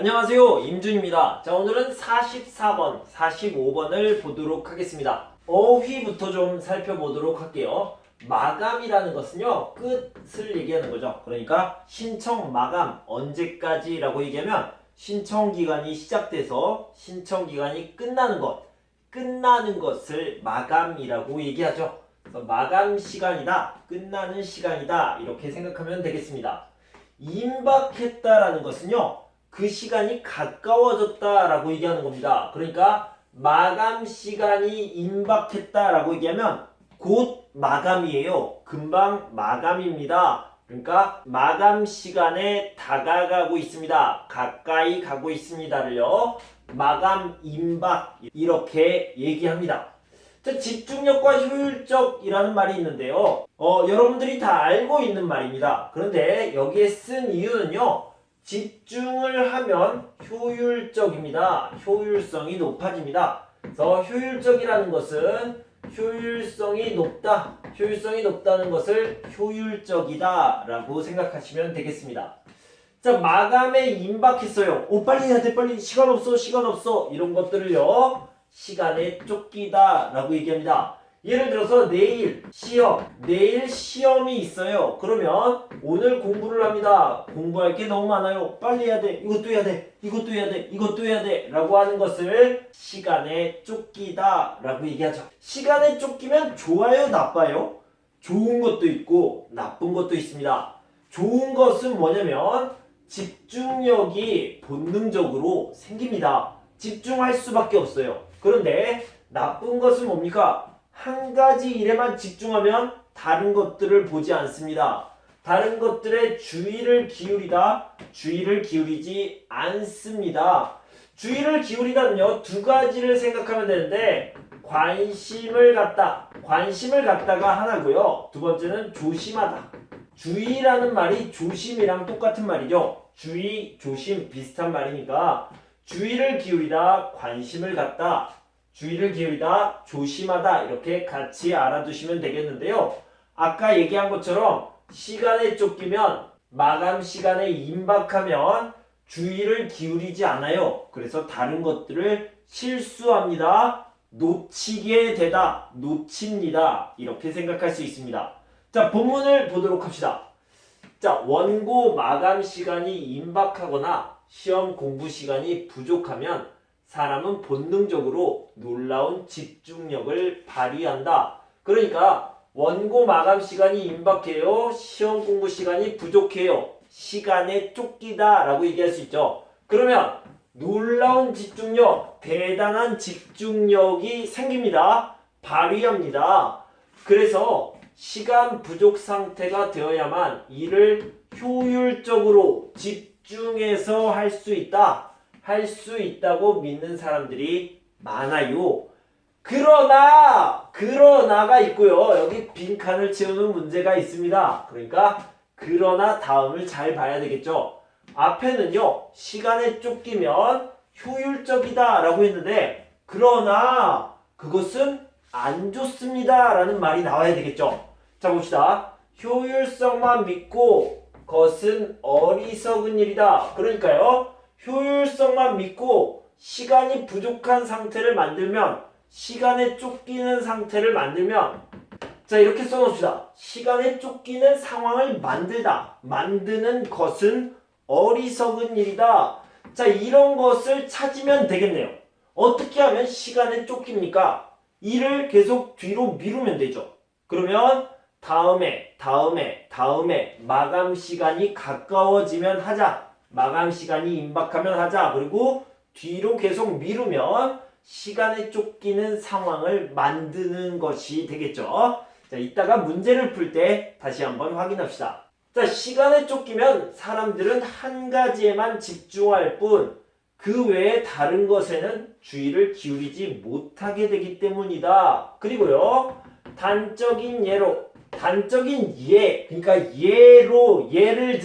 안녕하세요, 임준입니다. 자, 오늘은 44번, 45번을 보도록 하겠습니다. 어휘부터 좀 살펴보도록 할게요. 마감이라는 것은요, 끝을 얘기하는 거죠. 그러니까 신청 마감 언제까지라고 얘기하면 신청 기간이 시작돼서 신청 기간이 끝나는 것을 마감이라고 얘기하죠. 그래서 마감 시간이다, 끝나는 시간이다, 이렇게 생각하면 되겠습니다. 임박했다라는 것은요, 그 시간이 가까워졌다라고 얘기하는 겁니다. 그러니까 마감 시간이 임박했다라고 얘기하면 곧 마감이에요. 금방 마감입니다. 그러니까 마감 시간에 다가가고 있습니다. 가까이 가고 있습니다를요. 마감 임박 이렇게 얘기합니다. 자, 집중력과 효율적이라는 말이 있는데요. 여러분들이 다 알고 있는 말입니다. 그런데 여기에 쓴 이유는요. 집중을 하면 효율적입니다. 효율성이 높아집니다. 그래서 효율적이라는 것은 효율성이 높다는 것을 효율적이다 라고 생각하시면 되겠습니다. 자, 마감에 임박했어요. 빨리 해야 돼, 빨리. 시간 없어. 이런 것들을요. 시간에 쫓기다 라고 얘기합니다. 예를 들어서 내일 시험이 있어요. 그러면 오늘 공부를 합니다. 공부할 게 너무 많아요. 빨리 해야 돼. 이것도 해야 돼. 라고 하는 것을 시간에 쫓기다 라고 얘기하죠. 시간에 쫓기면 좋아요, 나빠요? 좋은 것도 있고 나쁜 것도 있습니다. 좋은 것은 뭐냐면 집중력이 본능적으로 생깁니다. 집중할 수밖에 없어요. 그런데 나쁜 것은 뭡니까? 한 가지 일에만 집중하면 다른 것들을 보지 않습니다. 다른 것들에 주의를 기울이지 않습니다. 주의를 기울이다는요, 두 가지를 생각하면 되는데, 관심을 갖다가 하나고요. 두 번째는 조심하다. 주의라는 말이 조심이랑 똑같은 말이죠. 주의, 조심 비슷한 말이니까 주의를 기울이다, 관심을 갖다, 주의를 기울이다, 조심하다 이렇게 같이 알아두시면 되겠는데요. 아까 얘기한 것처럼 시간에 쫓기면 마감 시간에 임박하면 주의를 기울이지 않아요. 그래서 다른 것들을 실수합니다. 놓치게 되다, 놓칩니다. 이렇게 생각할 수 있습니다. 자, 본문을 보도록 합시다. 자, 원고 마감 시간이 임박하거나 시험 공부 시간이 부족하면 사람은 본능적으로 놀라운 집중력을 발휘한다. 그러니까 원고 마감 시간이 임박해요. 시험 공부 시간이 부족해요. 시간에 쫓기다 라고 얘기할 수 있죠. 그러면 놀라운 집중력, 대단한 집중력이 생깁니다. 발휘합니다. 그래서 시간 부족 상태가 되어야만 일을 효율적으로 집중해서 할 수 있다고 믿는 사람들이 많아요. 그러나가 있고요. 여기 빈칸을 채우는 문제가 있습니다. 그러니까 그러나 다음을 잘 봐야 되겠죠. 앞에는요, 시간에 쫓기면 효율적이다 라고 했는데, 그러나 그것은 안 좋습니다 라는 말이 나와야 되겠죠. 자, 봅시다. 효율성만 믿고 것은 어리석은 일이다. 그러니까요, 효율성만 믿고 시간이 부족한 상태를 만들면, 시간에 쫓기는 상태를 만들면, 자, 이렇게 써놓읍시다. 시간에 쫓기는 상황을 만드는 것은 어리석은 일이다. 자, 이런 것을 찾으면 되겠네요. 어떻게 하면 시간에 쫓깁니까? 일을 계속 뒤로 미루면 되죠. 그러면 다음에 마감 시간이 가까워지면 하자. 마감 시간이 임박하면 하자. 그리고 뒤로 계속 미루면 시간에 쫓기는 상황을 만드는 것이 되겠죠. 자, 이따가 문제를 풀 때 다시 한번 확인합시다. 자, 시간에 쫓기면 사람들은 한 가지에만 집중할 뿐 그 외에 다른 것에는 주의를 기울이지 못하게 되기 때문이다. 그리고요, 단적인 예, 그러니까 예를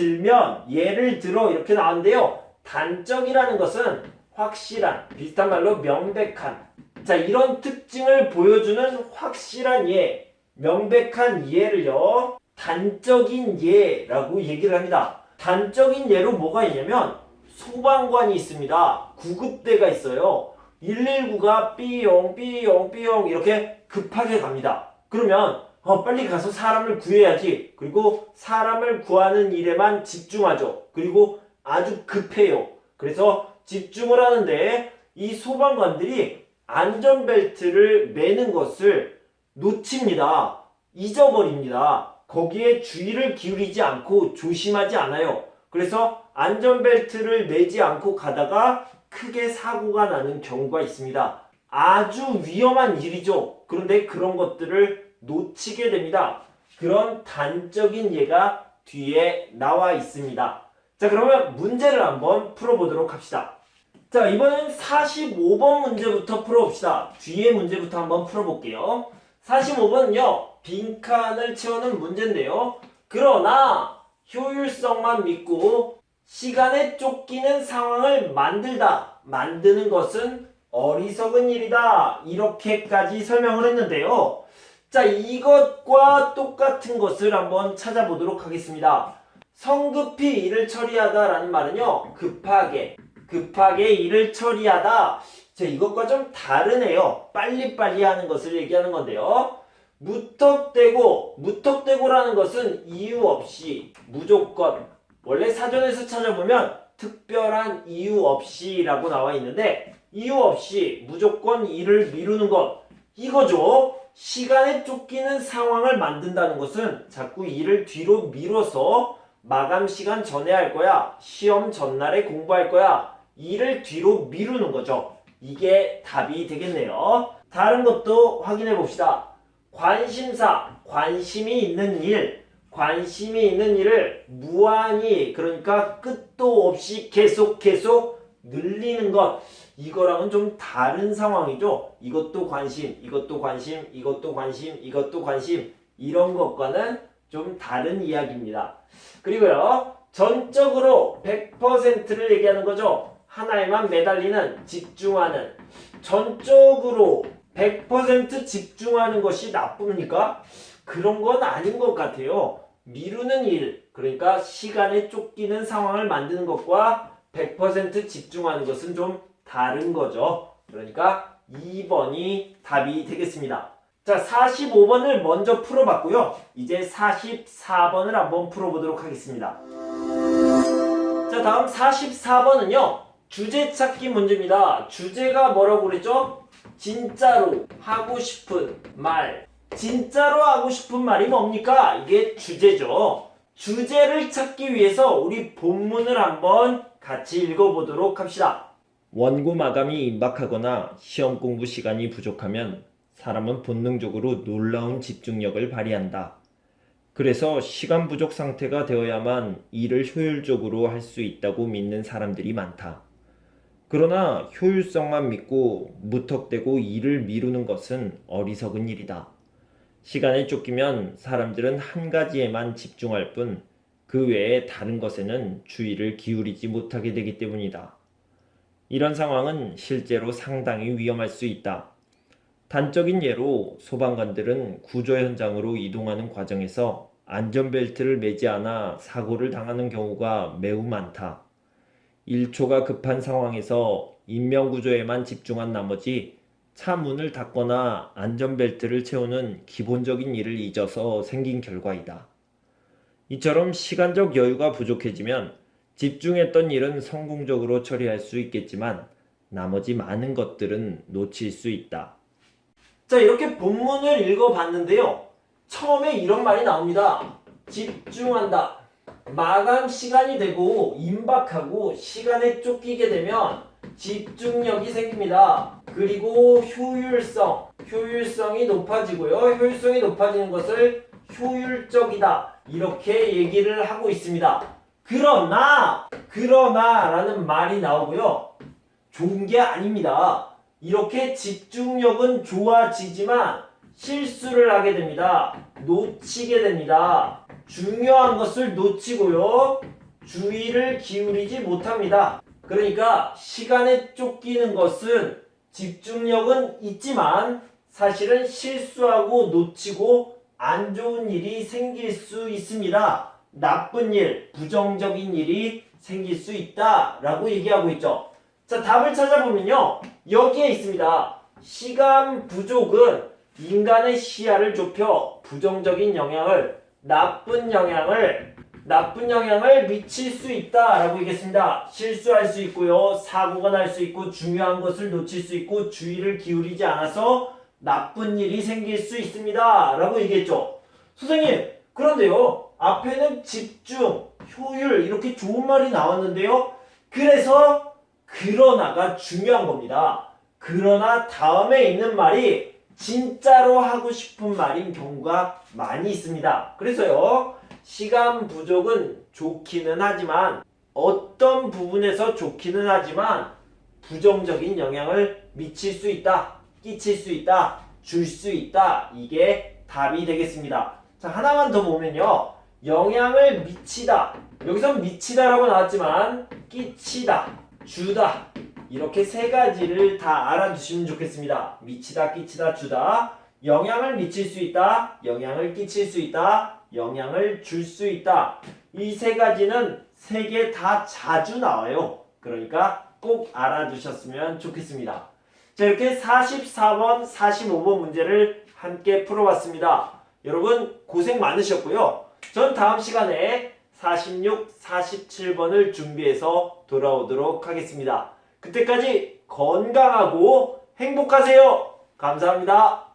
들어 이렇게 나왔는데요. 단적이라는 것은 확실한, 비슷한 말로 명백한. 자, 이런 특징을 보여주는 확실한 예, 명백한 예를요, 단적인 예라고 얘기를 합니다. 단적인 예로 뭐가 있냐면 소방관이 있습니다. 구급대가 있어요. 119가 삐용 삐용 삐용 이렇게 급하게 갑니다. 그러면 빨리 가서 사람을 구해야지. 그리고 사람을 구하는 일에만 집중하죠. 그리고 아주 급해요. 그래서 집중을 하는데 이 소방관들이 안전벨트를 매는 것을 놓칩니다. 잊어버립니다. 거기에 주의를 기울이지 않고 조심하지 않아요. 그래서 안전벨트를 매지 않고 가다가 크게 사고가 나는 경우가 있습니다. 아주 위험한 일이죠. 그런데 그런 것들을 놓치게 됩니다. 그런 단적인 예가 뒤에 나와 있습니다. 자, 그러면 문제를 한번 풀어보도록 합시다. 자, 이번엔 45번 문제부터 풀어봅시다. 뒤에 문제부터 한번 풀어볼게요. 45번은요, 빈칸을 채우는 문제인데요. 그러나 효율성만 믿고 시간에 쫓기는 상황을 만드는 것은 어리석은 일이다. 이렇게까지 설명을 했는데요. 자, 이것과 똑같은 것을 한번 찾아보도록 하겠습니다. 성급히 일을 처리하다 라는 말은요, 급하게 일을 처리하다. 자, 이것과 좀 다르네요. 빨리빨리 하는 것을 얘기하는 건데요. 무턱대고라는 것은 이유 없이, 무조건, 원래 사전에서 찾아보면 특별한 이유 없이 라고 나와 있는데, 이유 없이 무조건 일을 미루는 것, 이거죠. 시간에 쫓기는 상황을 만든다는 것은 자꾸 일을 뒤로 미뤄서 마감 시간 전에 할 거야, 시험 전날에 공부할 거야, 일을 뒤로 미루는 거죠. 이게 답이 되겠네요. 다른 것도 확인해 봅시다. 관심사, 관심이 있는 일을 무한히, 그러니까 끝도 없이 계속 늘리는 것, 이거랑은 좀 다른 상황이죠. 이것도 관심, 이것도 관심, 이것도 관심, 이것도 관심, 이런 것과는 좀 다른 이야기입니다. 그리고요, 전적으로 100%를 얘기하는 거죠. 하나에만 매달리는, 집중하는. 전적으로 100% 집중하는 것이 나쁩니까? 그런 건 아닌 것 같아요. 미루는 일, 그러니까 시간에 쫓기는 상황을 만드는 것과 100% 집중하는 것은 좀 다른 거죠. 그러니까 2번이 답이 되겠습니다. 자, 45번을 먼저 풀어봤고요. 이제 44번을 한번 풀어보도록 하겠습니다. 자, 다음 44번은요. 주제 찾기 문제입니다. 주제가 뭐라고 그랬죠? 진짜로 하고 싶은 말. 진짜로 하고 싶은 말이 뭡니까? 이게 주제죠. 주제를 찾기 위해서 우리 본문을 한번 같이 읽어보도록 합시다. 원고 마감이 임박하거나 시험 공부 시간이 부족하면 사람은 본능적으로 놀라운 집중력을 발휘한다. 그래서 시간 부족 상태가 되어야만 일을 효율적으로 할 수 있다고 믿는 사람들이 많다. 그러나 효율성만 믿고 무턱대고 일을 미루는 것은 어리석은 일이다. 시간에 쫓기면 사람들은 한 가지에만 집중할 뿐 그 외에 다른 것에는 주의를 기울이지 못하게 되기 때문이다. 이런 상황은 실제로 상당히 위험할 수 있다. 단적인 예로 소방관들은 구조 현장으로 이동하는 과정에서 안전벨트를 매지 않아 사고를 당하는 경우가 매우 많다. 1초가 급한 상황에서 인명구조에만 집중한 나머지 차 문을 닫거나 안전벨트를 채우는 기본적인 일을 잊어서 생긴 결과이다. 이처럼 시간적 여유가 부족해지면 집중했던 일은 성공적으로 처리할 수 있겠지만 나머지 많은 것들은 놓칠 수 있다. 자, 이렇게 본문을 읽어봤는데요. 처음에 이런 말이 나옵니다. 집중한다. 마감 시간이 되고 임박하고 시간에 쫓기게 되면 집중력이 생깁니다. 그리고 효율성이 높아지고요. 효율성이 높아지는 것을 효율적이다. 이렇게 얘기를 하고 있습니다. 그러나라는 말이 나오고요. 좋은 게 아닙니다. 이렇게 집중력은 좋아지지만 실수를 하게 됩니다. 놓치게 됩니다. 중요한 것을 놓치고요. 주의를 기울이지 못합니다. 그러니까 시간에 쫓기는 것은 집중력은 있지만 사실은 실수하고 놓치고 안 좋은 일이 생길 수 있습니다. 나쁜 일, 부정적인 일이 생길 수 있다라고 얘기하고 있죠. 자, 답을 찾아보면요. 여기에 있습니다. 시간 부족은 인간의 시야를 좁혀 부정적인 영향을, 나쁜 영향을 미칠 수 있다라고 얘기했습니다. 실수할 수 있고요. 사고가 날 수 있고 중요한 것을 놓칠 수 있고 주의를 기울이지 않아서 나쁜 일이 생길 수 있습니다. 라고 얘기했죠. 선생님, 그런데요. 앞에는 집중, 효율 이렇게 좋은 말이 나왔는데요. 그래서 그러나가 중요한 겁니다. 그러나 다음에 있는 말이 진짜로 하고 싶은 말인 경우가 많이 있습니다. 그래서요. 시간 부족은 좋기는 하지만 어떤 부분에서 좋기는 하지만 부정적인 영향을 미칠 수 있다, 끼칠 수 있다, 줄 수 있다. 이게 답이 되겠습니다. 자, 하나만 더 보면요. 영향을 미치다. 여기서 미치다라고 나왔지만 끼치다, 주다. 이렇게 세 가지를 다 알아두시면 좋겠습니다. 미치다, 끼치다, 주다. 영향을 미칠 수 있다, 영향을 끼칠 수 있다, 영향을 줄 수 있다. 이 세 가지는 세 개 다 자주 나와요. 그러니까 꼭 알아두셨으면 좋겠습니다. 자, 이렇게 44번, 45번 문제를 함께 풀어봤습니다. 여러분 고생 많으셨고요. 전 다음 시간에 46, 47번을 준비해서 돌아오도록 하겠습니다. 그때까지 건강하고 행복하세요. 감사합니다.